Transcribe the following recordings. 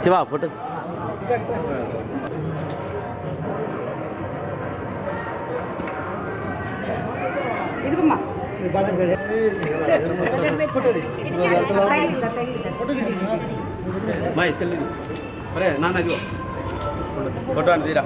Shiva photo ఇదిగమ్మా నాన్న photo అని తీరా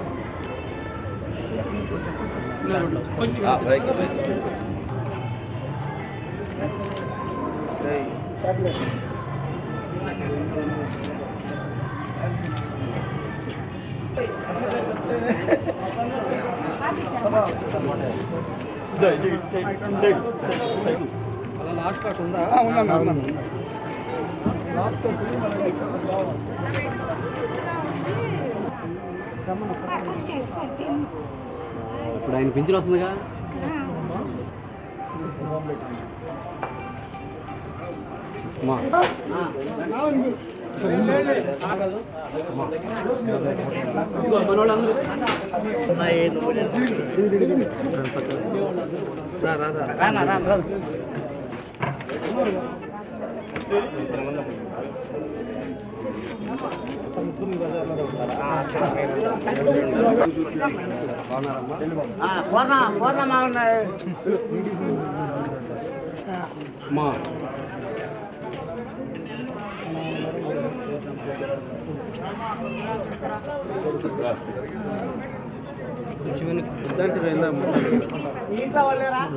అలా లాస్ట్ క్లాస్ ఉందా? లాస్ట్ ఇప్పుడు ఆయన పింఛన్ వస్తుందిగా.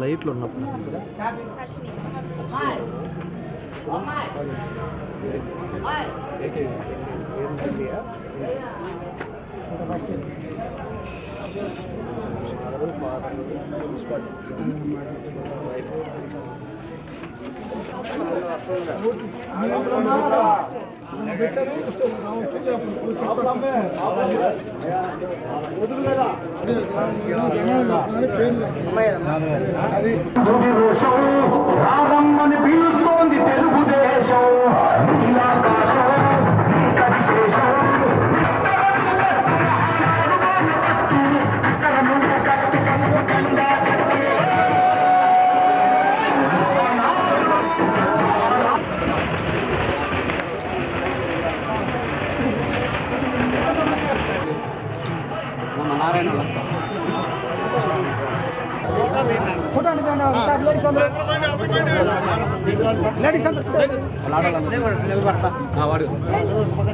లైట్లు ఉన్నప్పుడు రారమ్మని పిలుస్తోంది తెలుగుదేశం నీలాకాశం నీ కదిశేషం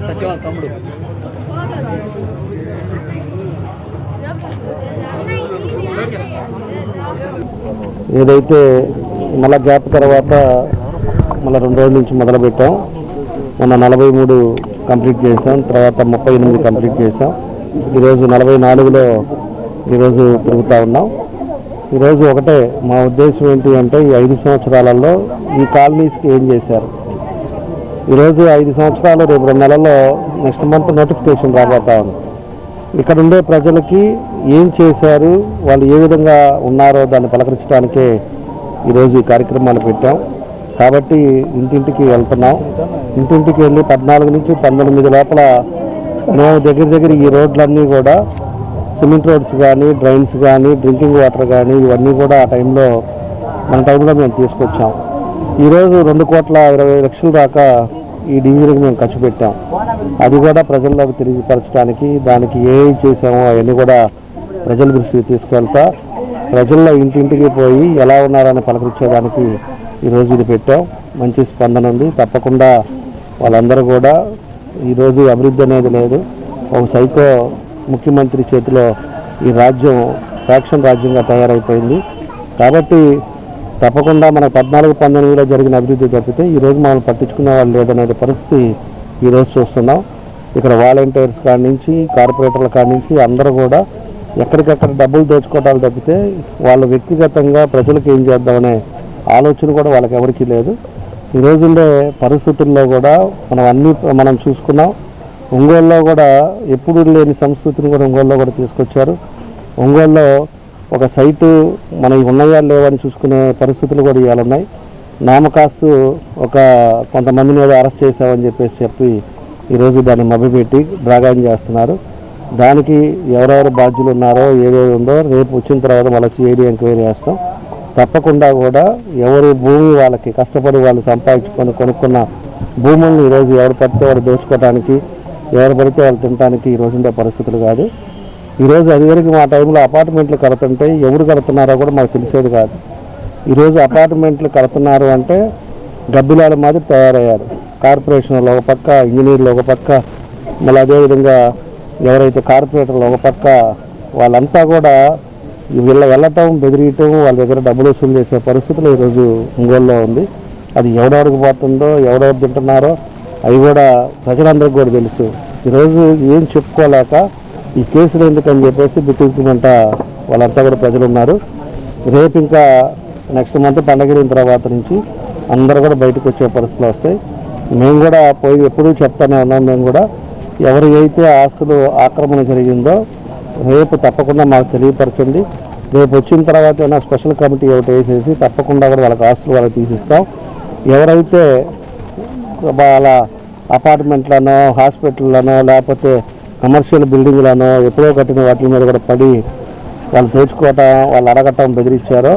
సత్యవాళ్ళ తమ్ముడు ఏదైతే మళ్ళా గ్యాప్ తర్వాత మళ్ళీ 2 రోజుల నుంచి మొదలుపెట్టాం. మొన్న 43 కంప్లీట్ చేసాం, తర్వాత 38 కంప్లీట్ చేసాం. ఈరోజు 44లో ఈరోజు తిరుగుతూ ఉన్నాం. ఈరోజు ఒకటే మా ఉద్దేశం ఏంటి అంటే ఈ 5 సంవత్సరాలలో ఈ కాలనీస్కి ఏం చేశారు. ఈరోజు 5 సంవత్సరాలు రేపు 2 నెలల్లో నెక్స్ట్ మంత్ నోటిఫికేషన్ రాబోతా ఉంది. ఇక్కడ ఉండే ప్రజలకి ఏం చేశారు, వాళ్ళు ఏ విధంగా ఉన్నారో దాన్ని పలకరించడానికే ఈరోజు ఈ కార్యక్రమాలు పెట్టాం. కాబట్టి ఇంటింటికి వెళ్తున్నాం. ఇంటింటికి వెళ్ళి 14 నుంచి 19 లోపల మేము దగ్గర ఈ రోడ్లన్నీ కూడా సిమెంట్ రోడ్స్ కానీ, డ్రైన్స్ కానీ, డ్రింకింగ్ వాటర్ కానీ ఇవన్నీ కూడా ఆ టైంలో మన టైంలో మేము తీసుకొచ్చాం. ఈరోజు 2,20,00,000 దాకా ఈ డివిజన్కి మేము ఖర్చు పెట్టాం. అది కూడా ప్రజల్లోకి తెలియపరచడానికి, దానికి ఏ చేసామో అవన్నీ కూడా ప్రజల దృష్టికి తీసుకెళ్తా ప్రజల్లో ఇంటింటికి పోయి ఎలా ఉన్నారని పలకరించేదానికి ఈరోజు ఇది పెట్టాం. మంచి స్పందన ఉంది. తప్పకుండా వాళ్ళందరూ కూడా ఈరోజు అభివృద్ధి అనేది లేదు, ఒక సైకో ముఖ్యమంత్రి చేతిలో ఈ రాజ్యం ఫ్యాక్షన్ రాజ్యంగా తయారైపోయింది. కాబట్టి తప్పకుండా మన 14-19లో జరిగిన అభివృద్ధి తప్పితే ఈరోజు మనం పట్టించుకునే వాళ్ళు లేదనే పరిస్థితి ఈరోజు చూస్తున్నాం. ఇక్కడ వాలంటీర్స్ కాడి నుంచి కార్పొరేటర్ల కాడి నుంచి అందరూ కూడా ఎక్కడికక్కడ డబ్బులు దోచుకోవటాలు తప్పితే వాళ్ళు వ్యక్తిగతంగా ప్రజలకు ఏం చేద్దామనే ఆలోచన కూడా వాళ్ళకి ఎవరికీ లేదు. ఈరోజు ఉండే పరిస్థితుల్లో కూడా మనం చూసుకున్నాం. ఒంగోలులో కూడా ఎప్పుడు లేని సంస్కృతిని కూడా ఒంగోలులో కూడా తీసుకొచ్చారు. ఒంగోలులో ఒక సైటు మనకి ఉన్నాయా లేవని చూసుకునే పరిస్థితులు కూడా ఇవాళ ఉన్నాయి. నామకాస్తు కొంతమందిని ఏదో అరెస్ట్ చేశామని చెప్పి ఈరోజు దాన్ని మభ్యపెట్టి డ్రాగాన్ చేస్తున్నారు. దానికి ఎవరెవరు బాధ్యులు ఉన్నారో ఏదేది ఉందో రేపు వచ్చిన తర్వాత మళ్ళీ సిఐడి ఎంక్వైరీ చేస్తాం. తప్పకుండా కూడా ఎవరు భూమి వాళ్ళకి కష్టపడి వాళ్ళు సంపాదించుకొని కొనుక్కున్న భూములను ఈరోజు ఎవరు పడితే వాళ్ళు దోచుకోవడానికి, ఎవరు పడితే వాళ్ళు తినడానికి ఈరోజు ఉండే పరిస్థితులు కాదు. ఈరోజు అదివరకు మా టైంలో అపార్ట్మెంట్లు కడుతుంటే ఎవరు కడుతున్నారో కూడా మాకు తెలిసేది కాదు. ఈరోజు అపార్ట్మెంట్లు కడుతున్నారు అంటే గబ్బిలాల మాదిరి తయారయ్యారు. కార్పొరేషన్లో ఒక పక్క, ఇంజనీర్లు ఒక పక్క, మళ్ళీ అదేవిధంగా ఎవరైతే కార్పొరేటర్లు ఒక పక్క, వాళ్ళంతా కూడా వెళ్ళటం, బెదిరియటం, వాళ్ళ దగ్గర డబ్బులు వసూలు చేసే పరిస్థితులు ఈరోజు ఒంగోలులో ఉంది. అది ఎవరెవరికి పోతుందో, ఎవరెవరు తింటున్నారో అవి కూడా ప్రజలందరికీ కూడా తెలుసు. ఈరోజు ఏం చెప్పుకోలేక ఈ కేసులు ఎందుకని చెప్పేసి బిట్టుకుమంట వాళ్ళంతా కూడా ప్రజలు ఉన్నారు. రేపు ఇంకా నెక్స్ట్ మంత్ పండగ తర్వాత నుంచి అందరూ కూడా బయటకు వచ్చే పరిస్థితులు వస్తాయి. మేము కూడా ఎప్పుడూ చెప్తానే ఉన్నాం. మేము కూడా ఎవరు అయితే ఆస్తులు ఆక్రమణ జరిగిందో రేపు తప్పకుండా మాకు తెలియపరచండి. రేపు వచ్చిన తర్వాత ఏమైనా స్పెషల్ కమిటీ ఒకటి వేసేసి తప్పకుండా కూడా వాళ్ళకి ఆస్తులు వాళ్ళకి తీసిస్తాం. ఎవరైతే వాళ్ళ అపార్ట్మెంట్లనో, హాస్పిటల్లోనో, లేకపోతే కమర్షియల్ బిల్డింగ్లను ఎప్పుడో కట్టిన వాటి మీద కూడా పడి వాళ్ళు దోచుకోవటం, వాళ్ళు అడగటం, బెదిరించారో,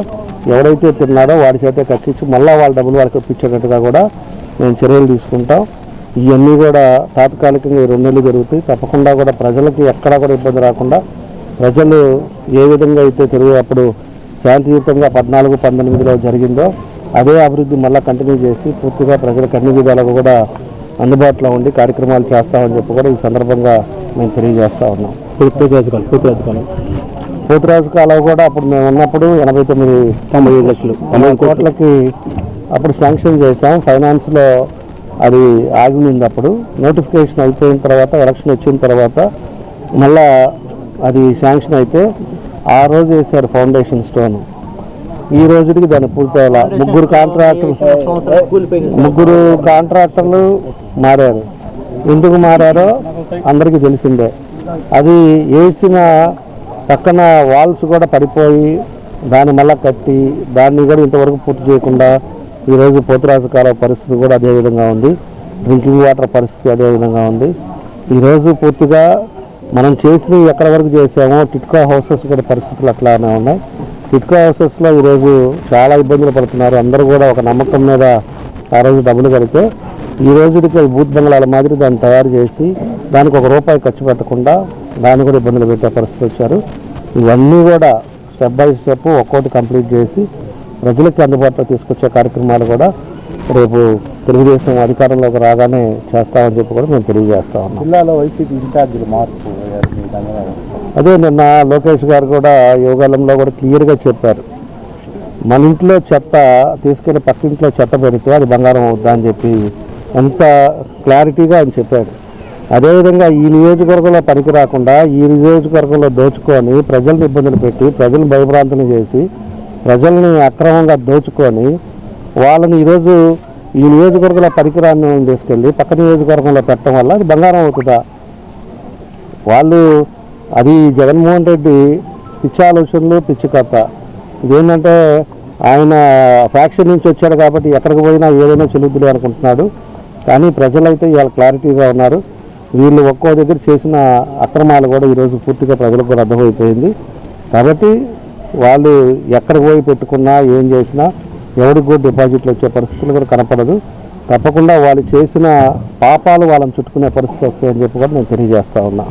ఎవరైతే తిన్నారో వాడి చేతే కక్కించి మళ్ళీ వాళ్ళ డబ్బులు వాళ్ళకి ఇప్పించేటట్టుగా కూడా మేము చర్యలు తీసుకుంటాం. ఇవన్నీ కూడా తాత్కాలికంగా 2 నెలలు జరుగుతాయి. తప్పకుండా కూడా ప్రజలకి ఎక్కడా కూడా ఇబ్బంది రాకుండా ప్రజలు ఏ విధంగా అయితే అప్పుడు శాంతియుతంగా 14-19లో జరిగిందో అదే అభివృద్ధి మళ్ళీ కంటిన్యూ చేసి పూర్తిగా ప్రజలకు అన్ని విధాలుగా కూడా అందుబాటులో ఉండి కార్యక్రమాలు చేస్తామని చెప్పి కూడా ఈ సందర్భంగా మేము తెలియజేస్తూ ఉన్నాం. పోతురాజు కాలం కూడా అప్పుడు మేము ఉన్నప్పుడు 89 లక్షలు 90 కోట్లకి అప్పుడు శాంక్షన్ చేసాం. ఫైనాన్స్లో అది ఆగిపోయింది. అప్పుడు నోటిఫికేషన్ అయిపోయిన తర్వాత, ఎలక్షన్ వచ్చిన తర్వాత మళ్ళా అది శాంక్షన్ అయితే ఆ రోజు వేశారు ఫౌండేషన్ స్టోన్. ఈ రోజుకి దాన్ని పూర్తయ్యేలా 3 కాంట్రాక్టర్లు మారారు. ఎందుకు మారారో అందరికీ తెలిసిందే. అది వేసిన పక్కన వాల్స్ కూడా పడిపోయి దాన్ని మళ్ళీ కట్టి దాన్ని కూడా ఇంతవరకు పూర్తి చేయకుండా ఈరోజు పోతురాజు కాలం పరిస్థితి కూడా అదేవిధంగా ఉంది. డ్రింకింగ్ వాటర్ పరిస్థితి అదేవిధంగా ఉంది. ఈరోజు పూర్తిగా మనం చేసినవి ఎక్కడి వరకు చేసామో టిట్కో హౌసెస్ కూడా పరిస్థితులు అట్లానే ఉన్నాయి. టిట్కో హౌసెస్లో ఈరోజు చాలా ఇబ్బందులు పడుతున్నారు. అందరూ కూడా ఒక నమ్మకం మీద ఆ రోజు డబ్బులు కడితే ఈ రోజుకి బూత్ బంగ్లాల మాదిరి దాన్ని తయారు చేసి దానికి ₹1 ఖర్చు పెట్టకుండా దాన్ని కూడా ఇబ్బందులు పెట్టే పరిస్థితి వచ్చారు. ఇవన్నీ కూడా స్టెప్ బై స్టెప్ ఒక్కోటి కంప్లీట్ చేసి ప్రజలకి అందుబాటులో తీసుకొచ్చే కార్యక్రమాలు కూడా రేపు తెలుగుదేశం అధికారంలోకి రాగానే చేస్తామని చెప్పి కూడా మేము తెలియజేస్తా ఉన్నాం. జిల్లాలో వైసీపీ ఇన్ఛార్జీలు మార్పు అదే నిన్న లోకేష్ గారు కూడా యోగాలంలో కూడా క్లియర్గా చెప్పారు. మన ఇంట్లో చెత్త తీసుకెళ్ళి పక్కింట్లో చెత్త పెడితే అది బంగారం అవుద్దా అని చెప్పి ఎంత క్లారిటీగా ఆయన చెప్పాడు. అదేవిధంగా ఈ నియోజకవర్గంలో పనికి రాకుండా ఈ నియోజకవర్గంలో దోచుకొని ప్రజలను ఇబ్బందులు పెట్టి ప్రజలను భయభ్రాంతులు చేసి ప్రజల్ని అక్రమంగా దోచుకొని వాళ్ళని ఈరోజు ఈ నియోజకవర్గంలో పనికిరాని తీసుకెళ్ళి పక్క నియోజకవర్గంలో పెట్టడం వల్ల అది బంగారం అవుతుందా? వాళ్ళు అది జగన్మోహన్ రెడ్డి పిచ్చి ఆలోచనలు, పిచ్చి కథ. ఇదేంటంటే ఆయన ఫ్యాక్షన్ నుంచి వచ్చాడు కాబట్టి ఎక్కడికి పోయినా ఏదైనా చెల్లుద్దులే అనుకుంటున్నాడు. కానీ ప్రజలైతే ఇవాళ క్లారిటీగా ఉన్నారు. వీళ్ళు ఒక్కో దగ్గర చేసిన అక్రమాలు కూడా ఈరోజు పూర్తిగా ప్రజలకు కూడా అర్థమైపోయింది. కాబట్టి వాళ్ళు ఎక్కడ పోయి పెట్టుకున్నా ఏం చేసినా ఎవరికి కూడా డిపాజిట్లు వచ్చే పరిస్థితులు కూడా కనపడదు. తప్పకుండా వాళ్ళు చేసిన పాపాలు వాళ్ళని చుట్టుకునే పరిస్థితి వస్తాయని చెప్పి కూడా నేను తెలియజేస్తా ఉన్నా.